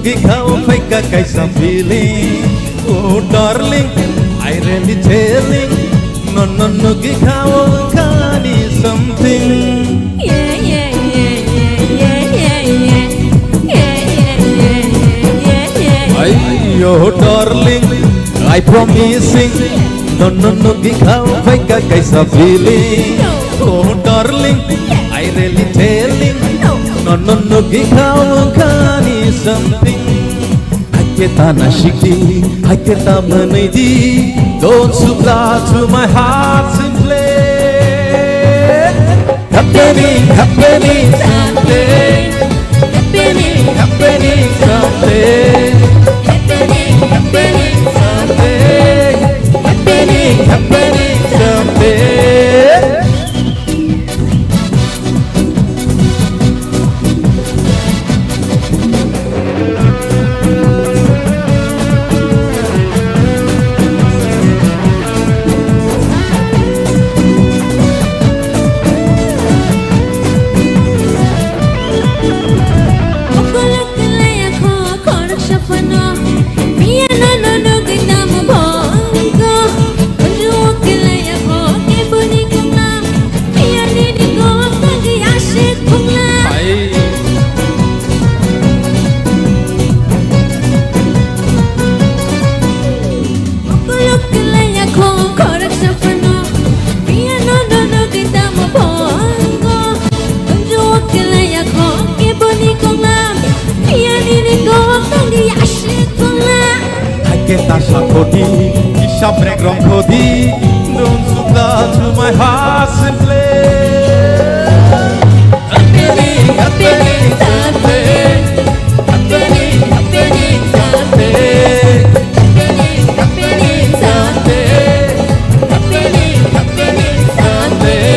gikau fake kaisa feeling. Oh darling, I really telling. No gikau kani something. Yeah, yeah, yeah, yeah, yeah, yeah, yeah. Ayo darling, I promising. No gikau fake kaisa feeling. Oh darling, I really telling. No gikau kani something. Haketa na shikti, haketa manidi. Don't supply to my heart simply. Happening someday. Happening someday. Happening someday. Happening someday. Haketa shakoti, ishabrek romkodi. Don't supply to my heart simply. Happening someday. Happening someday. Happening someday. Happening someday.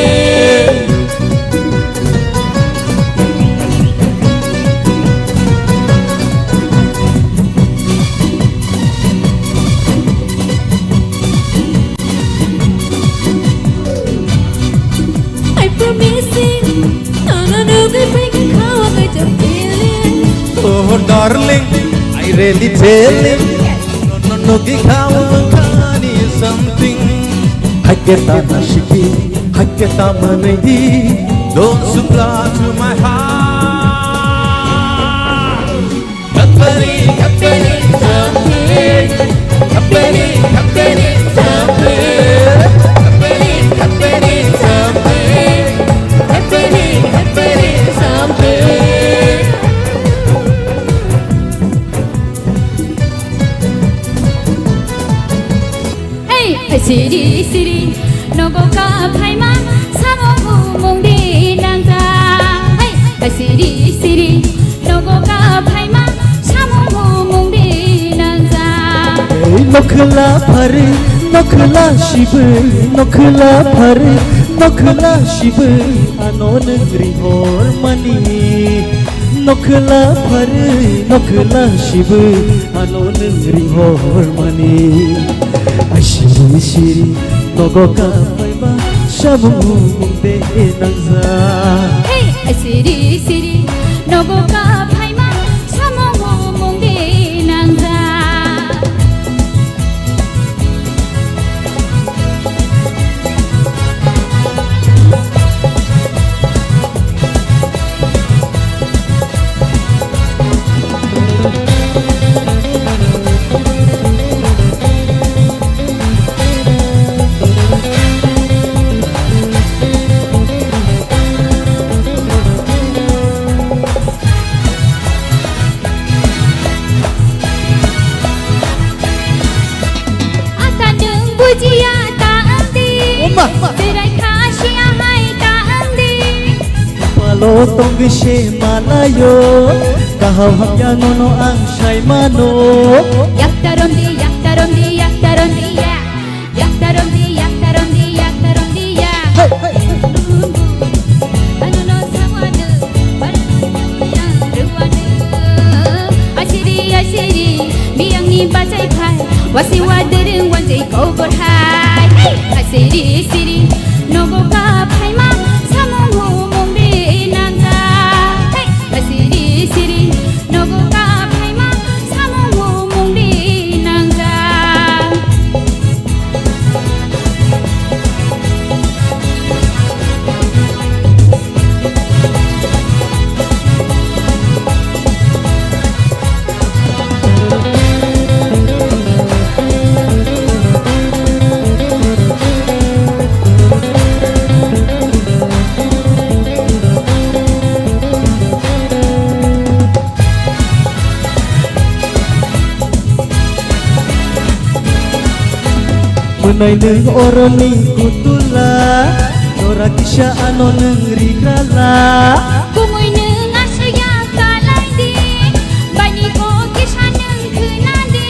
Oh darling, I really telling. No gikau kani something. Haketa na shiki, haketa manidi. Don't supply to my heart. Happening someday. Happening someday. Happening someday. Happening someday. Siri, no go ka paima, samo mungdi nangza. Hey, Siri, no go ka paima, samo mungdi nangza. Nokla phare, nokla shibu, nokla phare, nokla shibu, anon grihor mani. Nokla phare, nokla shibu, anon grihor mani. Shiri, nogo ka paiba, shamu mungde nangza. Hey, Siri, nogo ka paima, shamu mungde nangza. Palo tong gishe malayo, kahau hakya nono ang shay mano. Yaktarondi, ya. Ano no sawadu, Asiri, miyang ni bacay pai, wasi wadirin wanjay ko borhay. Asiri, nogo ka pai ma, samu mungdi nangza. Asiri, nogo ka pai ma, Tunay neng oroni kutula Nora kisya ano neng rigrala Kumoy nung asya kalay di Bani ko kisya nung kunandi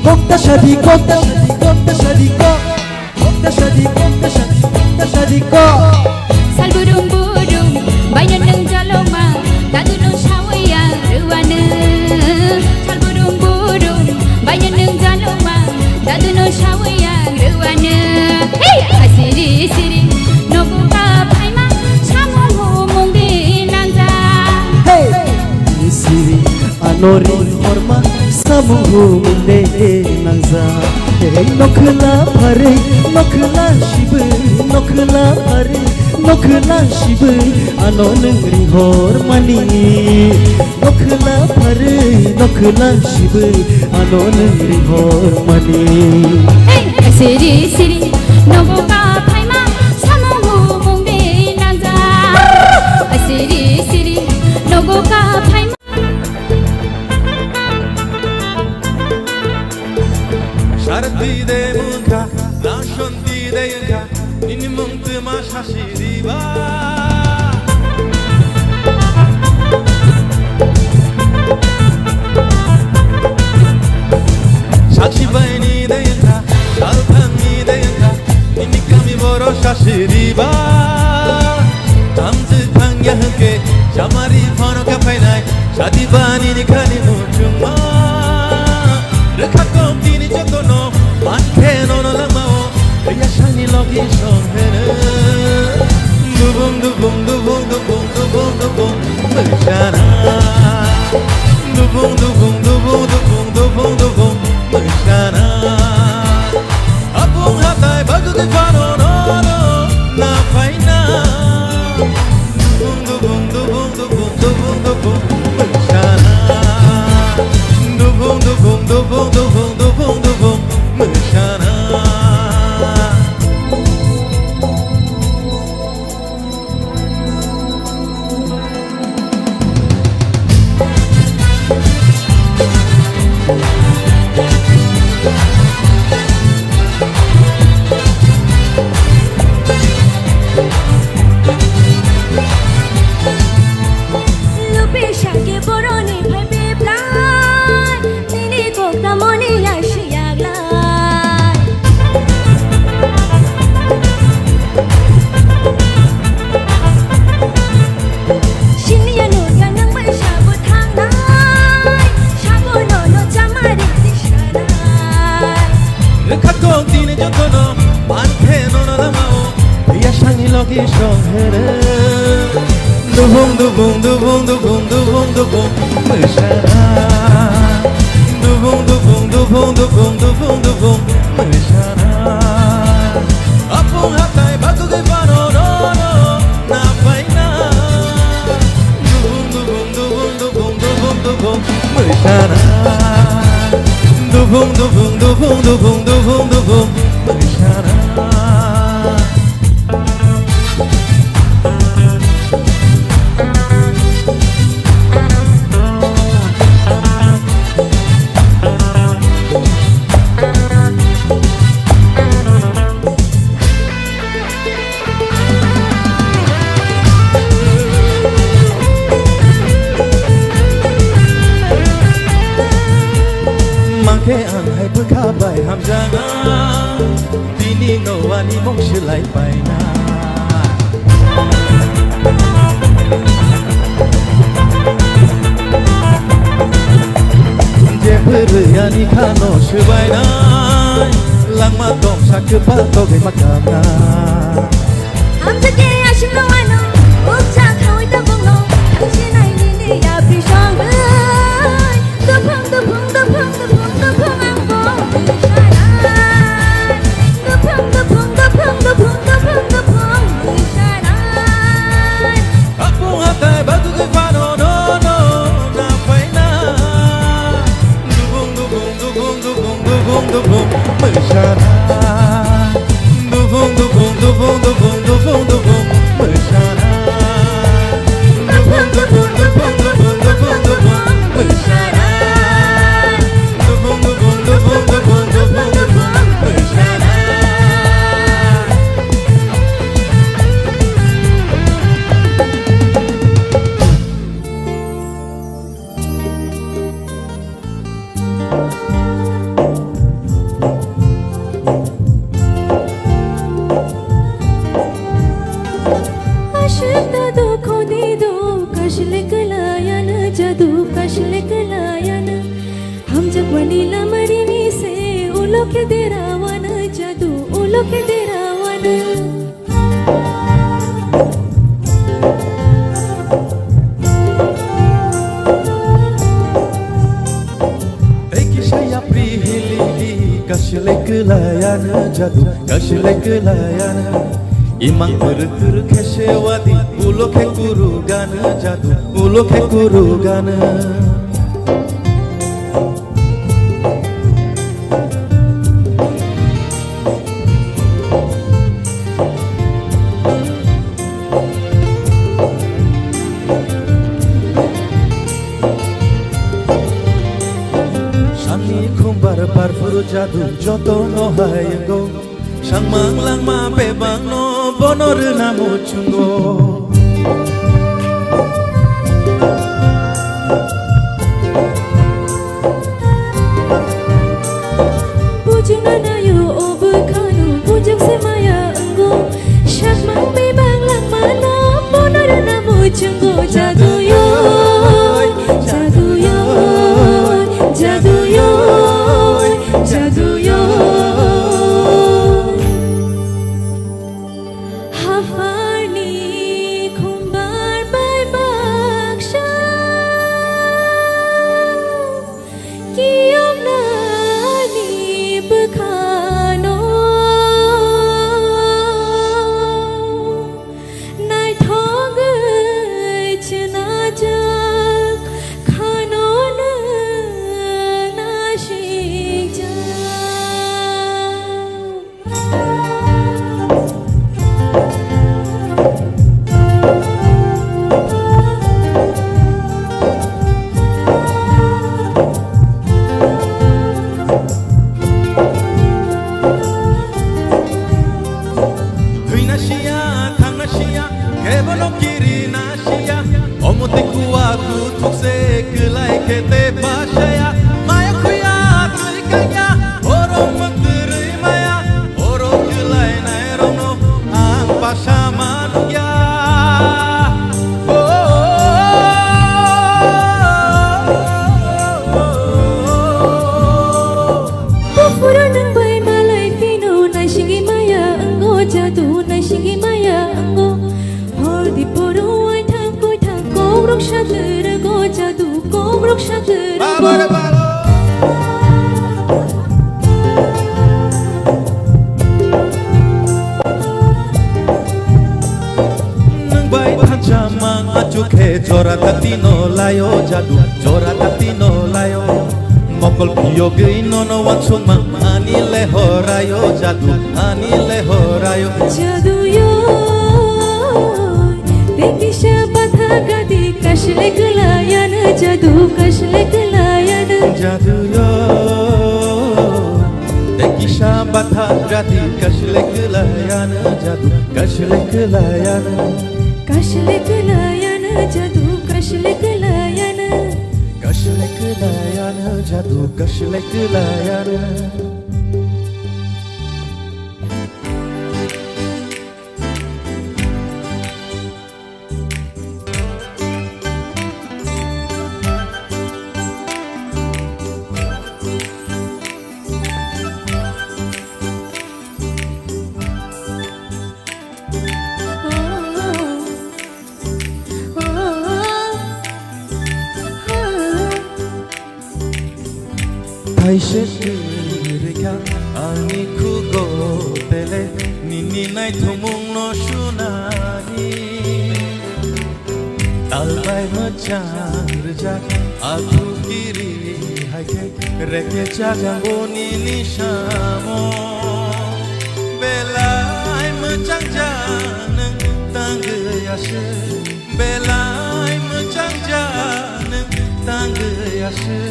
Kokta shadi kokta shadi kokta shadi ko Kokta shadi kokta shadi kokta shadi ko Sal burung-burung Banyan nung jaloma Tadu nung syawaya ruwana Sal burung-burung Banyan nung jaloma Tadu nung syawaya ruwana Hey! Asiri-siri Nogu ka paima Shamu mo mong dinangza Hey! Siri anori horma Samuhu munde nangza Hey nokla pare Nokla shibu Nokla pare Nokla shibu Ano nengri hormani Nokla pare Nokla shibu Ano nengri hormani Hey! Asiri-siri Nogu ka paima Shamu mo mong dinangza Asiri-siri Nogu ka paima Sharti de munka, nashonti de yanka, nini muntu ma shashiriba. Shachi baini de yanka, shaltami de yanka, nini kami boro shashiriba. Tamzi tangya hanke, shamari phano ka painai, shadi bani ni khani muchuma. Rekha tini jotono manke no no lamao ya shani logi shonhere dubum dubum dubum dubum dubum dubum mechana dubum dubum dubum dubum dubum dubum mechana apung hatai bagu ke fano no no na faina dubum dubum dubum dubum dubum dubum mechana dubum dubum dubum dubum dubum dubum mechana Dubum dubum dubum dubum dubum dubum mechana dubum dubum dubum dubum dubum dubum mechana apung hatai bagu ke fano no no na faina dubum dubum dubum dubum dubum dubum mechana dubum dubum dubum dubum dubum dubum mechana Ke ang hai pekha bai ham jana Dini no wani mong shilai bai na Je phru ya ni khano shbai na Lang ma tong sak pa to ge makam na Am ta ke ashim lo ano uk cha khoi ta bong no Thang nai ni ni ya pi shang bai Da phang da phang da phang da phang da phang ang bong pi shanai Da phang da phang da phang da phang da phang da phang pi shanai Apung hatai bagu ke fano no no na faina Dubum dubum dubum dubum dubum dubum mechana Dubum dubum dubum dubum dubum dubum mechana Dubum dubum dubum dubum dubum dubum mechana Dubum dubum dubum dubum dubum dubum mechana uloke derawana jadu uloke derawana Ekishaya prihili kashle kelayana jadu kashle kelayana Imang ter keshewadi uloke kurugana jadu uloke kurugana Barfuru jadu joto no hayengo Sang manglang ma bebang no bonor namo chungo Bujung anayu obukanu bujung semaya enggo Sak mang bebang lang mano bonor namo chungo Jadu yo jadu yo jadu yo jadu yo Hafani kumbar bai baksha Kiyom nani bukhano Nai thong chna jak khano na nashik Jadu nai shingi maya ango Hor di poro ai thang koi thang Kogrok shater go jadu Kogrok shater go Nang bai than chamang achuke Jora tatino layo jadu Jora tatino layo Mokol piyo gei nono wansung mang Ani lehorayo jadu Ani lehorayo Jadu yo Dekisha batha gadi Kashle kelayana Jadu kashle kelayana Jadu yo Dekisha batha gadi Kashle kelayana Jadu kashle kelayana Kashle kelayana Jadu kashle kelayana Kashle kelayana Jadu kashle kelayana Aisha ani kugo tele nini nai thumung no shunani talbai machar jak aku kiri haike reke chagango nini shamo belai machang janang tang yashe belai machang janang tang yashe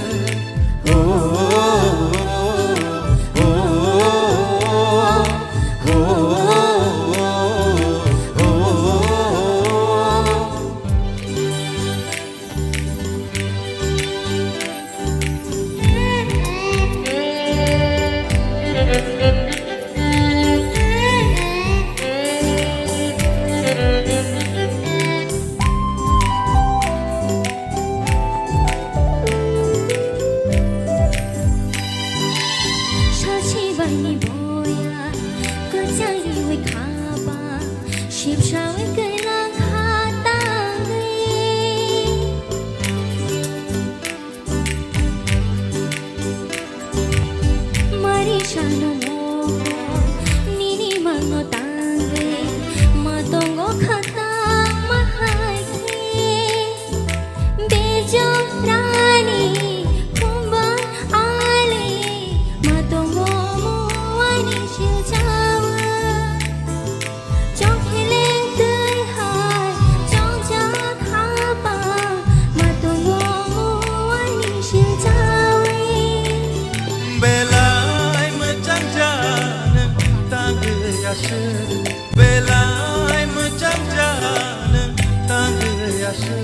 bani boya ko chang we kha ba ship sha we kai lang kha ta mari shano mo nini mango tangwe matongo khata mahai ke bejo rani kumba ale matongo mo ani shil jawa chong khile tui hai chong ja kha pa matongo mo ani shil jawa Belai macam jana tangga yasa Belai macam jana tangga yasa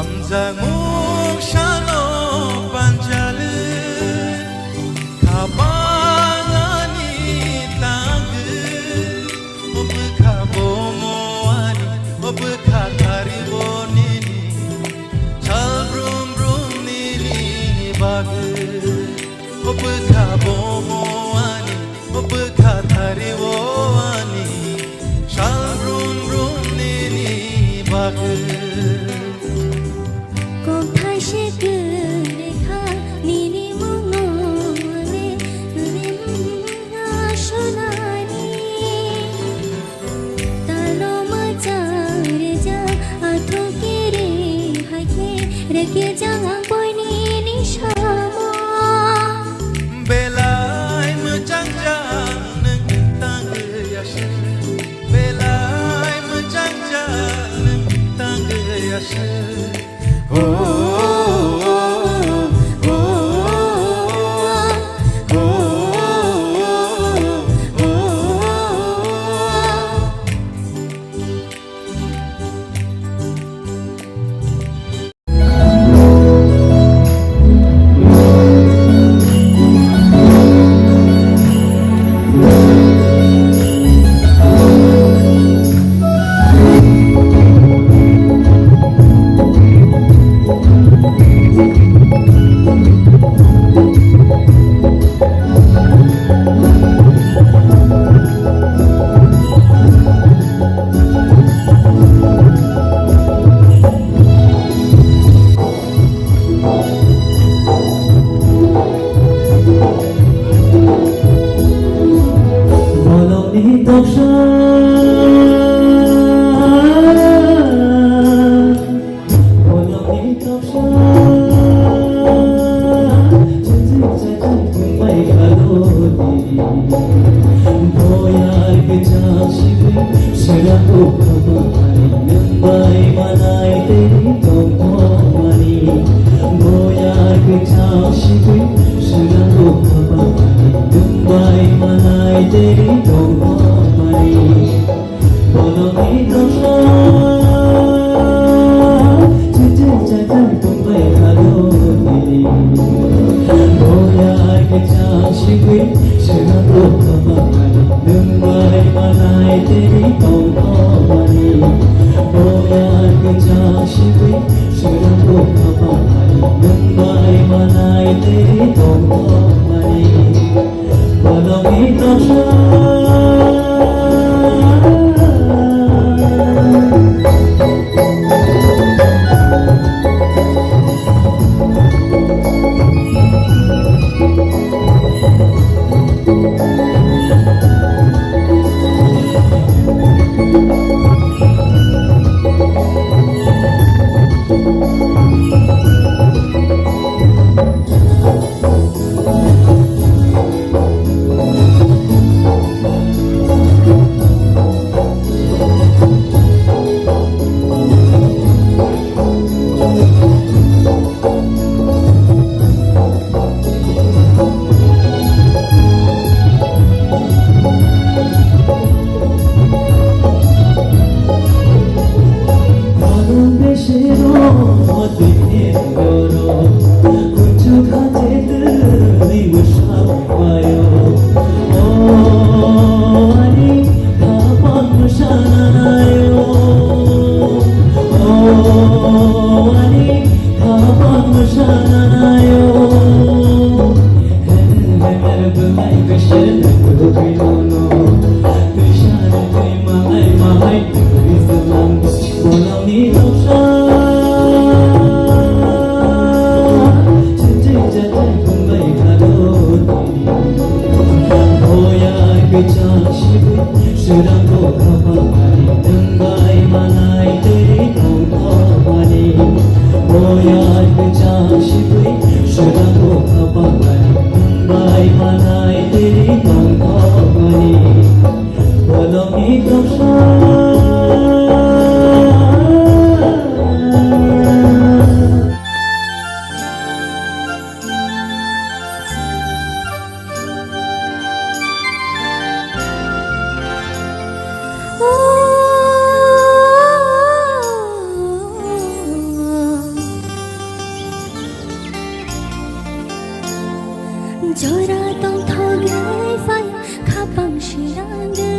Hamzanguk shalom panjale kabangani tangge obka bomoani obka karibonini chal brum brum nini bage obka bomoani obka karibonini chal brum brum nini bage Belai macam jana tangga yasa Belai macam jana tangga yasa Walau kita 저라 똥 턱에 파야 가방 시랑들